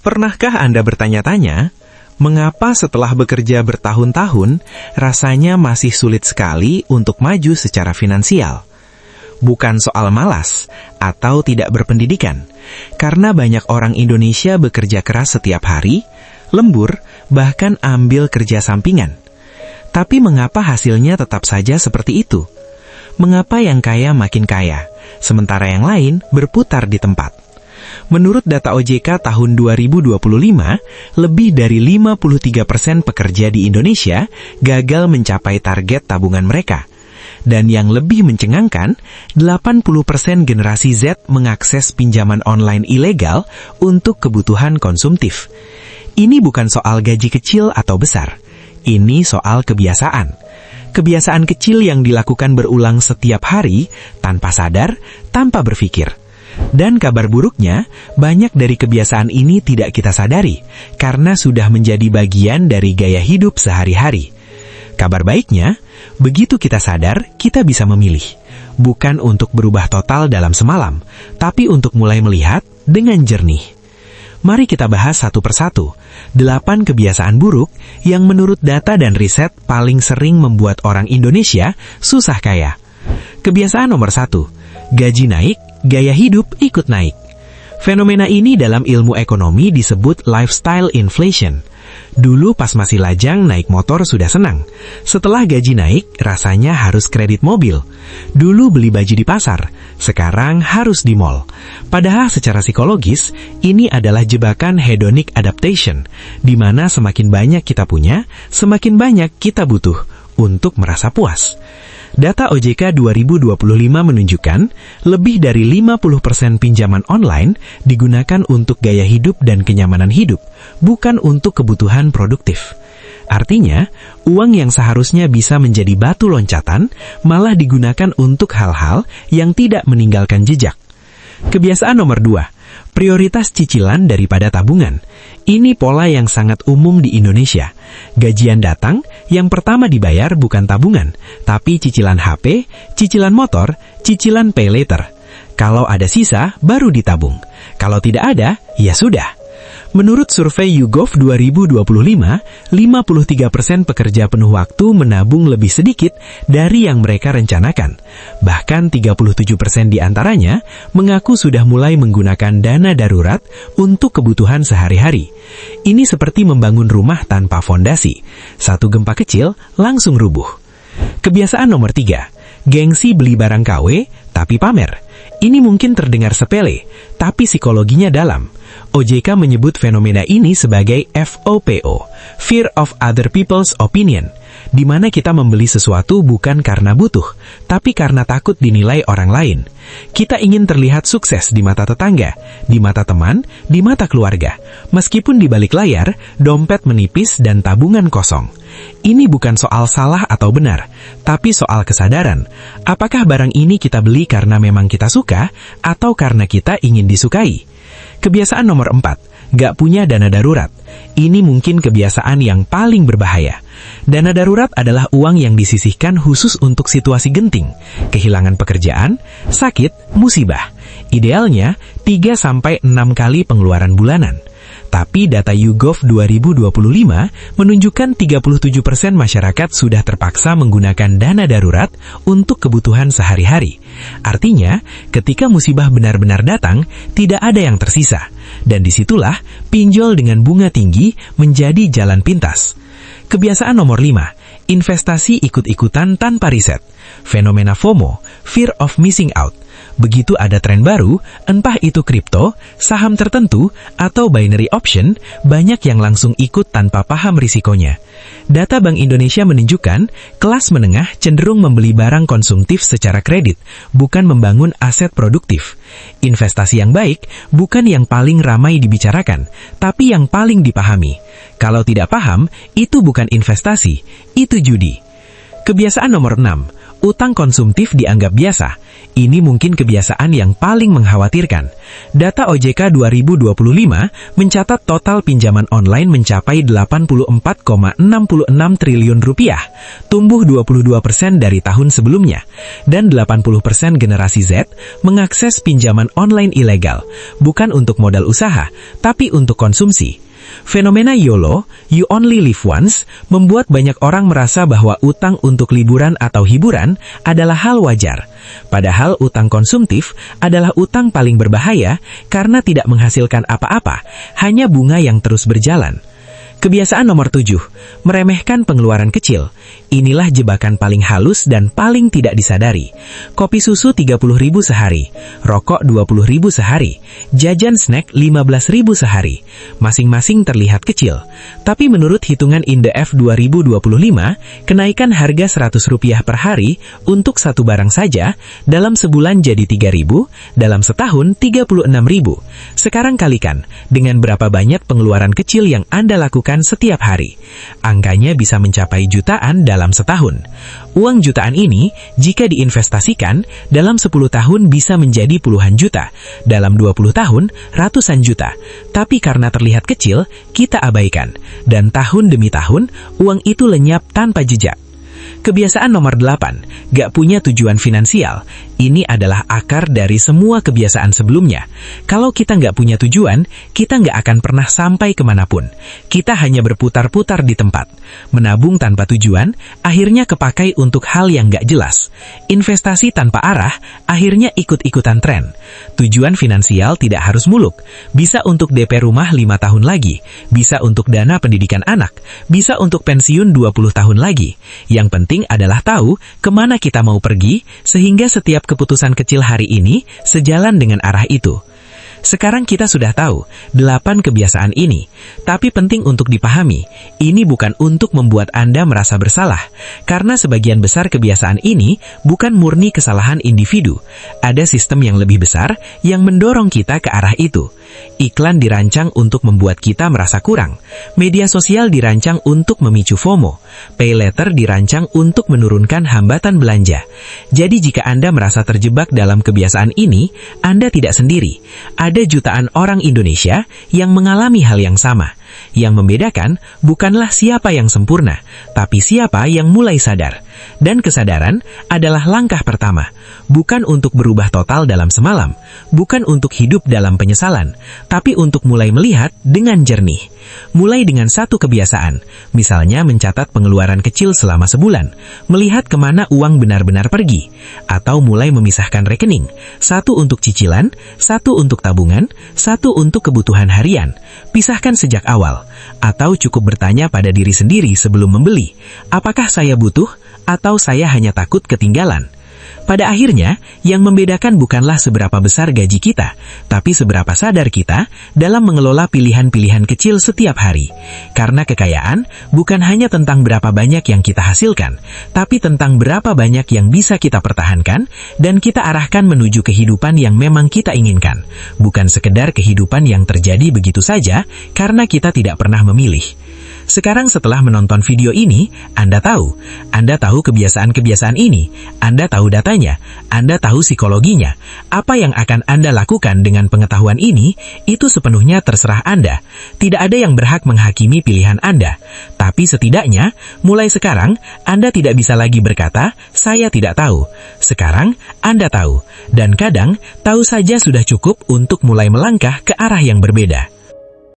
Pernahkah Anda bertanya-tanya, mengapa setelah bekerja bertahun-tahun, rasanya masih sulit sekali untuk maju secara finansial? Bukan soal malas atau tidak berpendidikan, karena banyak orang Indonesia bekerja keras setiap hari, lembur, bahkan ambil kerja sampingan. Tapi mengapa hasilnya tetap saja seperti itu? Mengapa yang kaya makin kaya, sementara yang lain berputar di tempat? Menurut data OJK tahun 2025, lebih dari 53% pekerja di Indonesia gagal mencapai target tabungan mereka. Dan yang lebih mencengangkan, 80% generasi Z mengakses pinjaman online ilegal untuk kebutuhan konsumtif. Ini bukan soal gaji kecil atau besar. Ini soal kebiasaan. Kebiasaan kecil yang dilakukan berulang setiap hari, tanpa sadar, tanpa berpikir. Dan kabar buruknya, banyak dari kebiasaan ini tidak kita sadari, karena sudah menjadi bagian dari gaya hidup sehari-hari. Kabar baiknya, begitu kita sadar, kita bisa memilih. Bukan untuk berubah total dalam semalam, tapi untuk mulai melihat dengan jernih. Mari kita bahas satu persatu, 8 kebiasaan buruk yang menurut data dan riset paling sering membuat orang Indonesia susah kaya. Kebiasaan nomor 1, gaji naik, gaya hidup ikut naik. Fenomena ini dalam ilmu ekonomi disebut lifestyle inflation. Dulu pas masih lajang naik motor sudah senang. Setelah gaji naik, rasanya harus kredit mobil. Dulu beli baju di pasar, sekarang harus di mall. Padahal secara psikologis, ini adalah jebakan hedonic adaptation, di mana semakin banyak kita punya, semakin banyak kita butuh untuk merasa puas. Data OJK 2025 menunjukkan lebih dari 50% pinjaman online digunakan untuk gaya hidup dan kenyamanan hidup, bukan untuk kebutuhan produktif. Artinya, uang yang seharusnya bisa menjadi batu loncatan malah digunakan untuk hal-hal yang tidak meninggalkan jejak. Kebiasaan nomor 2, prioritas cicilan daripada tabungan. Ini pola yang sangat umum di Indonesia. Gajian datang, yang pertama dibayar bukan tabungan, tapi cicilan HP, cicilan motor, cicilan pay later. Kalau ada sisa, baru ditabung. Kalau tidak ada, ya sudah. Menurut survei YouGov 2025, 53% pekerja penuh waktu menabung lebih sedikit dari yang mereka rencanakan. Bahkan 37% di antaranya mengaku sudah mulai menggunakan dana darurat untuk kebutuhan sehari-hari. Ini seperti membangun rumah tanpa fondasi. Satu gempa kecil langsung rubuh. Kebiasaan nomor 3, gengsi beli barang KW tapi pamer. Ini mungkin terdengar sepele, tapi psikologinya dalam. OJK menyebut fenomena ini sebagai FOPO, Fear of Other People's Opinion, di mana kita membeli sesuatu bukan karena butuh, tapi karena takut dinilai orang lain. Kita ingin terlihat sukses di mata tetangga, di mata teman, di mata keluarga. Meskipun di balik layar, dompet menipis dan tabungan kosong. Ini bukan soal salah atau benar, tapi soal kesadaran. Apakah barang ini kita beli karena memang kita suka, atau karena kita ingin disukai? Kebiasaan nomor 4, gak punya dana darurat. Ini mungkin kebiasaan yang paling berbahaya. Dana darurat adalah uang yang disisihkan khusus untuk situasi genting, kehilangan pekerjaan, sakit, musibah. Idealnya 3-6 kali pengeluaran bulanan. Tapi data YouGov 2025 menunjukkan 37% masyarakat sudah terpaksa menggunakan dana darurat untuk kebutuhan sehari-hari. Artinya, ketika musibah benar-benar datang, tidak ada yang tersisa. Dan disitulah pinjol dengan bunga tinggi menjadi jalan pintas. Kebiasaan nomor 5, investasi ikut-ikutan tanpa riset. Fenomena FOMO, Fear of Missing Out. Begitu ada tren baru, entah itu kripto, saham tertentu, atau binary option, banyak yang langsung ikut tanpa paham risikonya. Data Bank Indonesia menunjukkan, kelas menengah cenderung membeli barang konsumtif secara kredit, bukan membangun aset produktif. Investasi yang baik bukan yang paling ramai dibicarakan, tapi yang paling dipahami. Kalau tidak paham, itu bukan investasi, itu judi. Kebiasaan nomor 6, Utang konsumtif dianggap biasa. Ini mungkin kebiasaan yang paling mengkhawatirkan. Data OJK 2025 mencatat total pinjaman online mencapai 84,66 triliun rupiah, tumbuh 22% dari tahun sebelumnya, dan 80% generasi Z mengakses pinjaman online ilegal, bukan untuk modal usaha, tapi untuk konsumsi. Fenomena YOLO, You Only Live Once, membuat banyak orang merasa bahwa utang untuk liburan atau hiburan adalah hal wajar. Padahal utang konsumtif adalah utang paling berbahaya karena tidak menghasilkan apa-apa, hanya bunga yang terus berjalan. Kebiasaan nomor 7, meremehkan pengeluaran kecil. Inilah jebakan paling halus dan paling tidak disadari. Kopi susu 30.000 sehari, rokok 20.000 sehari, jajan snack 15.000 sehari. Masing-masing terlihat kecil. Tapi menurut hitungan INDEF 2025, kenaikan harga Rp100 per hari untuk satu barang saja dalam sebulan jadi 3.000, dalam setahun 36.000. Sekarang kalikan dengan berapa banyak pengeluaran kecil yang Anda lakukan setiap hari. Angkanya bisa mencapai jutaan dalam setahun. Uang jutaan ini, jika diinvestasikan, dalam 10 tahun bisa menjadi puluhan juta, dalam 20 tahun, ratusan juta. Tapi karena terlihat kecil, kita abaikan. Dan tahun demi tahun, uang itu lenyap tanpa jejak. Kebiasaan nomor 8, gak punya tujuan finansial. Ini adalah akar dari semua kebiasaan sebelumnya. Kalau kita gak punya tujuan, kita gak akan pernah sampai kemanapun. Kita hanya berputar-putar di tempat. Menabung tanpa tujuan, akhirnya kepakai untuk hal yang gak jelas. Investasi tanpa arah, akhirnya ikut-ikutan tren. Tujuan finansial tidak harus muluk. Bisa untuk DP rumah 5 tahun lagi. Bisa untuk dana pendidikan anak. Bisa untuk pensiun 20 tahun lagi. Yang penting adalah tahu kemana kita mau pergi, sehingga setiap keputusan kecil hari ini sejalan dengan arah itu. Sekarang kita sudah tahu 8 kebiasaan ini, tapi penting untuk dipahami, ini bukan untuk membuat Anda merasa bersalah, karena sebagian besar kebiasaan ini bukan murni kesalahan individu. Ada sistem yang lebih besar yang mendorong kita ke arah itu. Iklan dirancang untuk membuat kita merasa kurang. Media sosial dirancang untuk memicu FOMO. Pay letter dirancang untuk menurunkan hambatan belanja. Jadi jika Anda merasa terjebak dalam kebiasaan ini, Anda tidak sendiri. Ada jutaan orang Indonesia yang mengalami hal yang sama. Yang membedakan bukanlah siapa yang sempurna, tapi siapa yang mulai sadar. Dan kesadaran adalah langkah pertama. Bukan untuk berubah total dalam semalam, bukan untuk hidup dalam penyesalan, tapi untuk mulai melihat dengan jernih. Mulai dengan satu kebiasaan, misalnya mencatat pengeluaran kecil selama sebulan, melihat kemana uang benar-benar pergi, atau mulai memisahkan rekening, satu untuk cicilan, satu untuk tabungan, satu untuk kebutuhan harian. Pisahkan sejak awal, atau cukup bertanya pada diri sendiri sebelum membeli, apakah saya butuh, atau saya hanya takut ketinggalan. Pada akhirnya, yang membedakan bukanlah seberapa besar gaji kita, tapi seberapa sadar kita dalam mengelola pilihan-pilihan kecil setiap hari. Karena kekayaan bukan hanya tentang berapa banyak yang kita hasilkan, tapi tentang berapa banyak yang bisa kita pertahankan dan kita arahkan menuju kehidupan yang memang kita inginkan. Bukan sekedar kehidupan yang terjadi begitu saja karena kita tidak pernah memilih. Sekarang setelah menonton video ini, Anda tahu kebiasaan-kebiasaan ini, Anda tahu datanya, Anda tahu psikologinya. Apa yang akan Anda lakukan dengan pengetahuan ini, itu sepenuhnya terserah Anda. Tidak ada yang berhak menghakimi pilihan Anda. Tapi setidaknya, mulai sekarang, Anda tidak bisa lagi berkata, saya tidak tahu. Sekarang, Anda tahu. Dan kadang, tahu saja sudah cukup untuk mulai melangkah ke arah yang berbeda.